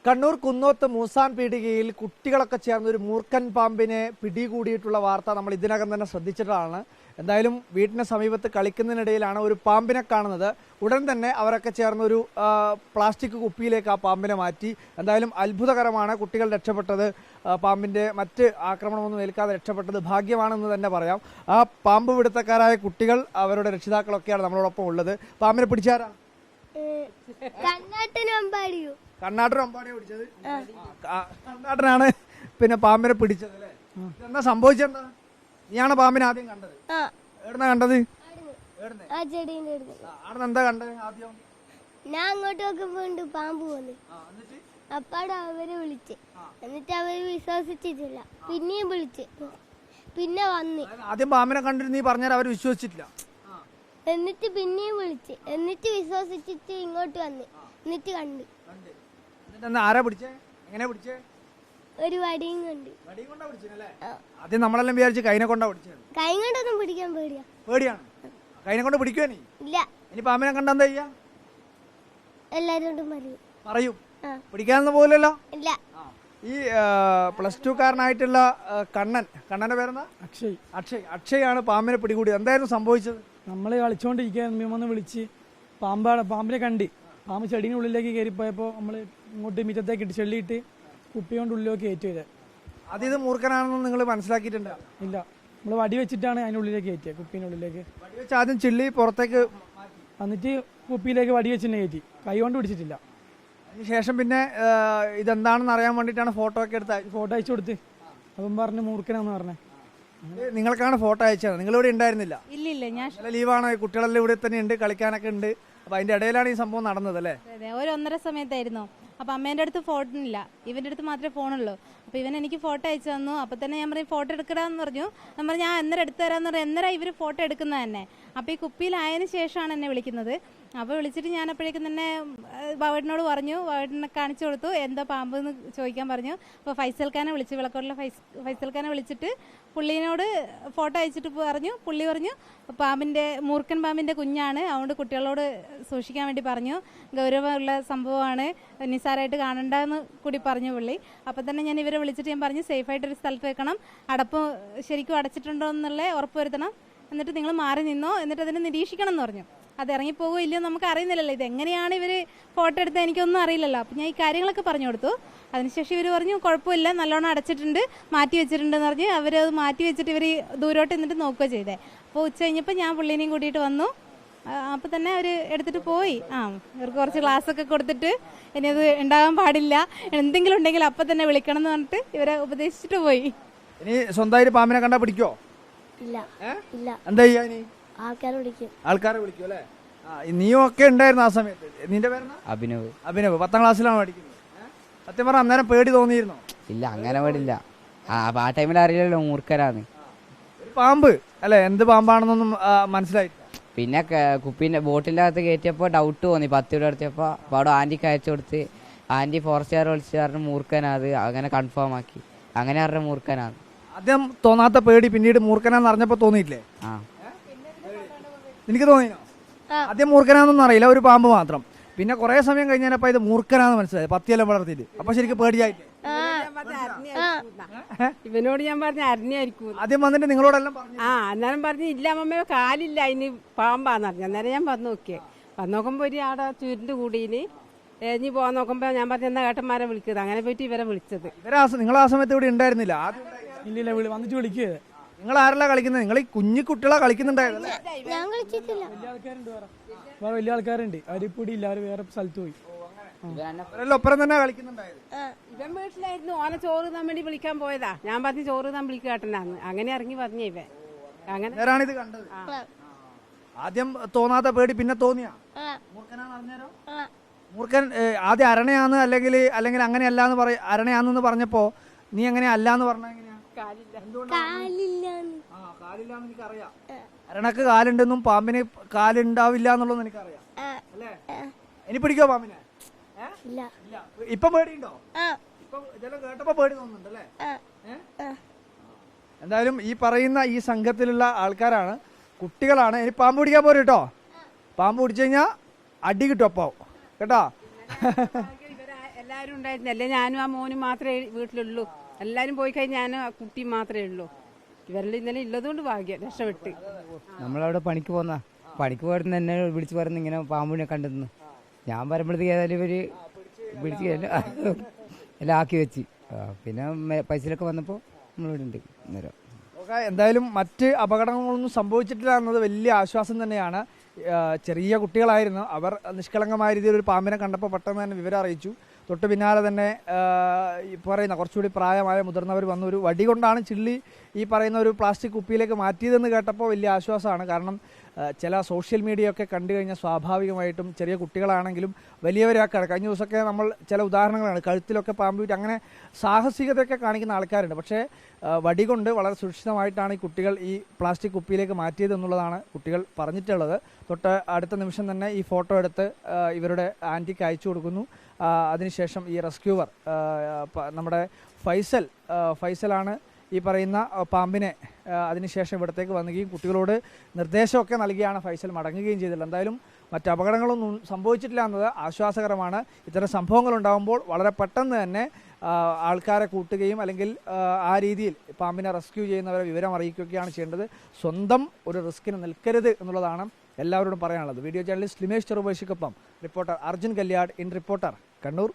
കണ്ണൂർ കുന്നോത്ത് മൂസാൻ പീടികയിൽ കുട്ടികളൊക്കെ ചേർന്ന് ഒരു മൂർഖൻ പാമ്പിനെ പിടികൂടിയിട്ടുള്ള വാർത്ത നമ്മൾ ഇതിനകം തന്നെ ശ്രദ്ധിച്ചിട്ടാണ്. എന്തായാലും വീട്ടിന് സമീപത്ത് കളിക്കുന്നതിനിടയിലാണ് ഒരു പാമ്പിനെ കാണുന്നത്. ഉടൻ തന്നെ അവരൊക്കെ ചേർന്ന് ഒരു പ്ലാസ്റ്റിക് കുപ്പിയിലേക്ക് ആ പാമ്പിനെ മാറ്റി. എന്തായാലും അത്ഭുതകരമാണ് കുട്ടികൾ രക്ഷപ്പെട്ടത്. പാമ്പിൻ്റെ മറ്റ് ആക്രമണമൊന്നും ഏൽക്കാതെ രക്ഷപ്പെട്ടത് ഭാഗ്യമാണെന്ന് തന്നെ പറയാം. ആ പാമ്പ് പിടുത്തക്കാരായ കുട്ടികൾ അവരുടെ രക്ഷിതാക്കളൊക്കെയാണ് നമ്മളോടൊപ്പം ഉള്ളത്. പാമ്പിനെ പിടിച്ചാരാ? കണ്ണാട്ടൻ അമ്പാടിയെ പിടിച്ചത്. കണ്ണാട്ടനാണ് പിന്നെ പാമ്പിനെ പിടിച്ചത് അല്ലേ? എന്താ സംഭവിച്ചെന്താ? നീയാണ് പാമ്പിനെ ആദ്യം കണ്ടത്? എവിടുന്നാ കണ്ടത്? അവിടെ എന്താ കണ്ടത് ആദ്യം? ഞാൻ അങ്ങോട്ട് നോക്കുമ്പോ പാമ്പ് പോന്നു. അപ്പാട് അവരെ വിളിച്ച്, എന്നിട്ട് അവര് വിശ്വസിച്ചിട്ടില്ല. പിന്നെയും വിളിച്ച്, പിന്നെ വന്ന്. ആദ്യം പാമ്പിനെ കണ്ടിട്ട് നീ പറഞ്ഞാൽ അവര് വിശ്വസിച്ചിട്ടില്ല. എന്നിട്ട് പിന്നെയും വിളിച്ച്, എന്നിട്ട് വിശ്വസിച്ചിട്ട് ഇങ്ങോട്ട് വന്ന്, എന്നിട്ട് കണ്ടു. ആരാ പിടിച്ചേ? എങ്ങനെയാ പിടിച്ചേ? ഒരു വടിയും കൊണ്ട്. ആദ്യം നമ്മളെല്ലാം വിചാരിച്ച് കൈനെ കൊണ്ടാ പിടിച്ചത്. കൈ കൊണ്ടൊന്നും പിടിക്കാൻ പേടിയാണ്. കൈനെ കൊണ്ട് പിടിക്കുവോ നീ? ഇല്ല. ഇനി പാമ്പിനെ കണ്ട എന്താ ചെയ്യാ? എല്ലാരോടും പറയും. പിടിക്കാനൊന്നും പോലല്ലോ. ഇല്ല. ഈ +2 കാരനായിട്ടുള്ള കണ്ണന്റെ പേരെന്താ? അക്ഷയാണ് പാമ്പിനെ പിടികൂടിയത്. എന്തായിരുന്നു സംഭവിച്ചത്? നമ്മൾ കളിച്ചോണ്ടിരിക്കുകയെന്ന് വിളിച്ച് പാമ്പിനെ കണ്ട്. പാമ്പ് ചെടീൻ്റെ ഉള്ളിലേക്ക് കയറിപ്പോയപ്പോൾ നമ്മൾ ഇങ്ങോട്ട് മിറ്റത്തേക്ക് ഇട്ട് ചെള്ളിയിട്ട് കുപ്പി കൊണ്ട് ഉള്ളിലേക്ക് കയറ്റി ചെയ്തത്. അത് ഇത് മൂർഖനാണെന്ന് നിങ്ങൾ മനസ്സിലാക്കിയിട്ടുണ്ട്? ഇല്ല, നമ്മൾ വടി വെച്ചിട്ടാണ് അതിൻ്റെ ഉള്ളിലേക്ക് കയറ്റിയത്. കുപ്പീൻ്റെ ഉള്ളിലേക്ക് വടി വെച്ച് ആദ്യം ചിള്ളി പുറത്തേക്ക് എന്നിട്ട് കുപ്പിയിലേക്ക് വടി വെച്ച് തന്നെ കയറ്റി. കൈ കൊണ്ട് പിടിച്ചിട്ടില്ല. അതിനുശേഷം പിന്നെ ഇതെന്താണെന്ന് അറിയാൻ വേണ്ടിയിട്ടാണ് ഫോട്ടോ ഒക്കെ എടുത്ത് ഫോട്ടോ അയച്ചു കൊടുത്ത്. അപ്പം പറഞ്ഞ് മൂർഖനാന്ന് പറഞ്ഞേ. നിങ്ങൾക്കാണ് ഫോട്ടോ അയച്ചത്? നിങ്ങളിവിടെ ഉണ്ടായിരുന്നില്ല? ഇല്ല, ഞാൻ ലീവാണ്. കുട്ടികളെല്ലാം ഇവിടെ തന്നെ ഉണ്ട്, കളിക്കാനൊക്കെ ഉണ്ട്. അപ്പൊ അതിന്റെ ഇടയിലാണ് ഈ സംഭവം നടന്നത് അല്ലേ? അതെ, 1:30 സമയത്തായിരുന്നു. അപ്പൊ അമ്മേന്റെ അടുത്ത് ഫോണില്ല, ഇവന്റെ അടുത്ത് മാത്രമേ ഫോണുള്ളൂ. അപ്പൊ ഇവൻ എനിക്ക് ഫോട്ടോ അയച്ചു തന്നു. അപ്പൊ തന്നെ ഞാൻ പറയും ഫോട്ടോ എടുക്കടാന്ന് പറഞ്ഞു. നമ്മൾ ഞാൻ എന്നേരം എടുത്തു തരാന്ന് പറഞ്ഞു. എന്നേരം ഇവര് ഫോട്ടോ എടുക്കുന്നത് തന്നെ. അപ്പൊ ഈ കുപ്പിയിലായതിനു ശേഷമാണ് എന്നെ വിളിക്കുന്നത്. അപ്പോൾ വിളിച്ചിട്ട് ഞാൻ അപ്പോഴേക്കും തന്നെ ബാവേട്ടനോട് പറഞ്ഞു. ബാവേട്ടനെ കാണിച്ചു കൊടുത്തു. എന്താ പാമ്പ് എന്ന് ചോദിക്കാൻ പറഞ്ഞു. അപ്പോൾ ഫൈസൽഖാനെ വിളിച്ചു, വിളക്കോടുള്ള ഫൈസൽഖാനെ വിളിച്ചിട്ട് പുള്ളീനോട് ഫോട്ടോ അയച്ചിട്ട് പറഞ്ഞു. പുള്ളി പറഞ്ഞു മൂർഖൻ പാമ്പിൻ്റെ കുഞ്ഞാണ്, അതുകൊണ്ട് കുട്ടികളോട് സൂക്ഷിക്കാൻ വേണ്ടി പറഞ്ഞു. ഗൗരവമുള്ള സംഭവമാണ്, നിസ്സാരമായിട്ട് കാണണ്ടെന്ന് കൂടി പറഞ്ഞു പുള്ളി. അപ്പോൾ തന്നെ ഞാൻ ഇവരെ വിളിച്ചിട്ട് ഞാൻ പറഞ്ഞു സേഫായിട്ടൊരു സ്ഥലത്ത് വെക്കണം, അടപ്പ് ശരിക്കും അടച്ചിട്ടുണ്ടോ എന്നുള്ള ഉറപ്പ് വരുത്തണം, എന്നിട്ട് നിങ്ങൾ മാറി നിന്നോ, എന്നിട്ട് അതിനെ നിരീക്ഷിക്കണം എന്ന് പറഞ്ഞു. അത് ഇറങ്ങിപ്പോകോ ഇല്ലയോ നമുക്ക് അറിയുന്നില്ലല്ലോ. ഇതെങ്ങനെയാണ് ഇവർ ഫോട്ടോ എടുത്തത് എനിക്കൊന്നും അറിയില്ലല്ലോ. അപ്പം ഞാൻ ഈ കാര്യങ്ങളൊക്കെ പറഞ്ഞു കൊടുത്തു. അതിനുശേഷം ഇവർ പറഞ്ഞു കുഴപ്പമില്ല, നല്ലോണം അടച്ചിട്ടുണ്ട്, മാറ്റി വെച്ചിട്ടുണ്ടെന്ന് പറഞ്ഞ് അവരത് മാറ്റി വെച്ചിട്ട് ഇവർ ദൂരോട്ട് നിന്നിട്ട് നോക്കുക ചെയ്തേ. അപ്പോൾ ഉച്ച കഴിഞ്ഞപ്പോൾ ഞാൻ പുള്ളീനെയും കൂട്ടിയിട്ട് വന്നു. അപ്പം തന്നെ അവർ എടുത്തിട്ട് പോയി. ഇവർക്ക് കുറച്ച് ക്ലാസ്സൊക്കെ കൊടുത്തിട്ട് ഇനി അത് ഉണ്ടാകാൻ പാടില്ല, എന്തെങ്കിലും ഉണ്ടെങ്കിൽ അപ്പം തന്നെ വിളിക്കണം എന്ന് പറഞ്ഞിട്ട് ഇവരെ ഉപദേശിച്ചിട്ട് പോയി. ഇനി സ്വന്തമായിട്ട് പാമ്പിനെ കണ്ടാ പിടിക്കോ? ഇല്ല. എന്താ ചെയ്യാ? ഇനി ആൾക്കാരെ വിളിക്കും അല്ലേ? നീയും ഒക്കെ ഉണ്ടായിരുന്നു ആ സമയത്ത്. നിന്റെ പേരെന്താ? അഭിനവ്. 10ാം ക്ലാസ്സിലാണ് പഠിക്കുന്നത്. സത്യം പറഞ്ഞ അന്നേരം പേടി തോന്നിയിരുന്നോ? ഇല്ല, അങ്ങനെ പേടില്ല. ആ ടൈമിൽ അറിയില്ലല്ലോ മൂർഖരാന്ന്. ഒരു പാമ്പ് അല്ലെ, എന്ത് പാമ്പാണെന്നൊന്നും മനസ്സിലായിട്ടില്ല. പിന്നെ കുപ്പീൻ്റെ ബോട്ടിൻ്റെ അകത്ത് കയറ്റിയപ്പോൾ ഡൗട്ട് തോന്നി. 10 രൂപ എടുത്തപ്പോൾ അപ്പോൾ അവിടെ ആൻറ്റിക്ക് അയച്ചു കൊടുത്ത് ആൻറ്റി ഫോറസ്റ്റുകാർ വിളിച്ച് പറഞ്ഞ് മൂർഖനാത്, അങ്ങനെ കൺഫേം ആക്കി. അങ്ങനെ പറഞ്ഞ മൂർഖനാണ്. ആദ്യം തോന്നാത്ത പേടി പിന്നീട് മൂർഖനാന്ന് അറിഞ്ഞപ്പോ തോന്നിയില്ലേ? എനിക്ക് തോന്നിയോ? ആദ്യം മൂർഖനാന്നൊന്നും അറിയില്ല, ഒരു പാമ്പ് മാത്രം. പിന്നെ കുറെ സമയം കഴിഞ്ഞപ്പോ ഇത് മൂർഖനാന്ന് മനസ്സിലായി, പത്തിയെല്ലാം വളർത്തിയിട്ട്. അപ്പൊ ശരിക്കും പേടിയായിട്ട് ഇവനോട് ഞാൻ പറഞ്ഞ അരഞ്ഞായിരിക്കും. ആദ്യം വന്നിട്ട് നിങ്ങളോടെല്ലാം പറഞ്ഞു. അന്നേരം പറഞ്ഞു ഇല്ല അമ്മ കാലില്ല, അതിന് പാമ്പാന്ന് പറഞ്ഞു. അന്നേരം ഞാൻ വന്ന് നോക്കിയേ. വന്ന് നോക്കുമ്പോ ഒരു ആടെ ചുരുണ്ട് കൂടിയിന് എഞ്ഞി പോകാൻ നോക്കുമ്പോ ഞാൻ പറഞ്ഞു എന്നാ ഏട്ടന്മാരെ വിളിക്കുന്നത്. അങ്ങനെ പോയിട്ട് ഇവരെ വിളിച്ചത്. നിങ്ങൾ ആ സമയത്ത് ഇവിടെ ഉണ്ടായിരുന്നില്ല? ഇല്ല, വന്നിട്ട് വിളിക്കുക. നിങ്ങൾ ആരല്ല കളിക്കുന്നത്? നിങ്ങൾ ഈ കുഞ്ഞു കുട്ടികളാ കളിക്കുന്നുണ്ടായിരുന്നല്ലേ? വലിയ ആൾക്കാരുണ്ട്, അവരിപ്പൊടി ഇല്ല, അവര് വേറെ സ്ഥലത്ത് പോയി. ഒപ്പരം തന്നെ കളിക്കുന്നുണ്ടായിരുന്നു. ഇവൻ വീട്ടിലായിരുന്നു. ഓനെ ചോറ് താൻ വേണ്ടി വിളിക്കാൻ പോയതാ. ഞാൻ പറഞ്ഞു ചോറ് താൻ വിളിക്കേട്ടനാന്ന്. അങ്ങനെ ഇറങ്ങി പറഞ്ഞ ഇവൻ. അങ്ങനെ ഇത് കണ്ടത്. ആദ്യം തോന്നാത്ത പേടി പിന്നെ തോന്നിയാ? മൂർഖൻ ആദ്യം അരണയാന്ന് അല്ലെങ്കിൽ അങ്ങനെയല്ലാന്ന് അരണയാന്ന് പറഞ്ഞപ്പോ നീ എങ്ങനെ അല്ലാന്ന് പറഞ്ഞ എങ്ങനെയാ? കാലില്ലാന്ന് എനിക്കറിയാം. അരണക്ക് കാലുണ്ടെന്നും പാമ്പിന് കാലുണ്ടാവില്ല എന്നുള്ളത് എനിക്കറിയാം അല്ലേ? ഇനി പിടിക്കോ പാമ്പിനെ? ഇപ്പൊ പേടിയുണ്ടോ? ഇപ്പൊ ഇതെല്ലാം കേട്ടപ്പോ പേടി തോന്നുന്നുണ്ട് അല്ലേ? എന്തായാലും ഈ പറയുന്ന ഈ സംഘത്തിലുള്ള ആൾക്കാരാണ്, കുട്ടികളാണ്. ഇനി പാമ്പ് പിടിക്കാൻ പോരും കേട്ടോ. പാമ്പ് പിടിച്ചു കഴിഞ്ഞാൽ അടി കിട്ടും അപ്പാവും കേട്ടോ. എല്ലാവരും ഉണ്ടായിരുന്നു. അല്ലേ ഞാനും ആ മോനും മാത്രമേ വീട്ടിലുള്ളൂ. എല്ലാവരും പോയി കഴിഞ്ഞാൽ ഞാനും ആ കുട്ടിയും മാത്രമേ ഉള്ളൂ. ഇവരെല്ലാം ഇന്നലെ ഉള്ളതുകൊണ്ട് ഭാഗ്യം രക്ഷപ്പെട്ട്. നമ്മളവിടെ പണിക്ക് പോയിരുന്ന എന്നെ വിളിച്ച് പറയുന്ന ഇങ്ങനെ പാമ്പിനെ കണ്ടെന്ന്. ഞാൻ വരുമ്പോഴത്തേക്ക് ഏതായാലും ഇവര് പിടിച്ച് എല്ലാം ആക്കി വെച്ച്. പിന്നെ പൈസയിലൊക്കെ വന്നപ്പോൾ നമ്മളിവിടെ ഉണ്ട് അന്നേരം. എന്തായാലും മറ്റ് അപകടങ്ങളൊന്നും സംഭവിച്ചിട്ടില്ല എന്നത് വലിയ ആശ്വാസം തന്നെയാണ്. ചെറിയ കുട്ടികളായിരുന്നു അവർ. നിഷ്കളങ്കമായ രീതിയിൽ ഒരു പാമ്പിനെ കണ്ടപ്പോൾ പെട്ടെന്ന് തന്നെ വിവരം അറിയിച്ചു. തൊട്ട് പിന്നാലെ തന്നെ ഈ പറയുന്ന കുറച്ചുകൂടി പ്രായമായ മുതിർന്നവർ വന്ന് ഒരു വടി കൊണ്ടാണ് ചിള്ളി ഈ പറയുന്ന ഒരു പ്ലാസ്റ്റിക് കുപ്പിയിലേക്ക് മാറ്റിയതെന്ന് കേട്ടപ്പോൾ വലിയ ആശ്വാസമാണ്. കാരണം ചില സോഷ്യൽ മീഡിയ ഒക്കെ കണ്ടു കഴിഞ്ഞാൽ സ്വാഭാവികമായിട്ടും ചെറിയ കുട്ടികളാണെങ്കിലും വലിയവരാക്കാണ്. കഴിഞ്ഞ ദിവസമൊക്കെ നമ്മൾ ചില ഉദാഹരണങ്ങളാണ്, കഴുത്തിലൊക്കെ പാമ്പ് വിറ്റ് അങ്ങനെ സാഹസികതയൊക്കെ കാണിക്കുന്ന ആൾക്കാരുണ്ട്. പക്ഷേ വടി കൊണ്ട് വളരെ സുരക്ഷിതമായിട്ടാണ് ഈ കുട്ടികൾ ഈ പ്ലാസ്റ്റിക് കുപ്പിയിലേക്ക് മാറ്റിയത് എന്നുള്ളതാണ് കുട്ടികൾ പറഞ്ഞിട്ടുള്ളത്. തൊട്ട് അടുത്ത നിമിഷം തന്നെ ഈ ഫോട്ടോ എടുത്ത് ഇവരുടെ ആൻറ്റിക്ക് അയച്ചു കൊടുക്കുന്നു. അതിനുശേഷം ഈ റെസ്ക്യൂവർ നമ്മുടെ ഫൈസലാണ് ഈ പറയുന്ന പാമ്പിനെ അതിനുശേഷം ഇവിടത്തേക്ക് വന്നുകയും കുട്ടികളോട് നിർദ്ദേശമൊക്കെ നൽകിയാണ് ഫൈസൽ മടങ്ങുകയും ചെയ്തില്ല. എന്തായാലും മറ്റ് അപകടങ്ങളൊന്നും സംഭവിച്ചിട്ടില്ല എന്നത് ആശ്വാസകരമാണ്. ഇത്തരം സംഭവങ്ങൾ ഉണ്ടാകുമ്പോൾ വളരെ പെട്ടെന്ന് തന്നെ ആൾക്കാരെ കൂട്ടുകയും അല്ലെങ്കിൽ ആ രീതിയിൽ പാമ്പിനെ റെസ്ക്യൂ ചെയ്യുന്നവരെ വിവരം അറിയിക്കുകയാണ് ചെയ്യേണ്ടത്. സ്വന്തം ഒരു റിസ്കിന് നിൽക്കരുത് എന്നുള്ളതാണ് എല്ലാവരോടും പറയാനുള്ളത്. വീഡിയോ ജേർണലിസ്റ്റ് ലിമേഷ് ചെറുപേശിക്കൊപ്പം reporter Arjun Kalyad in reporter Kannur.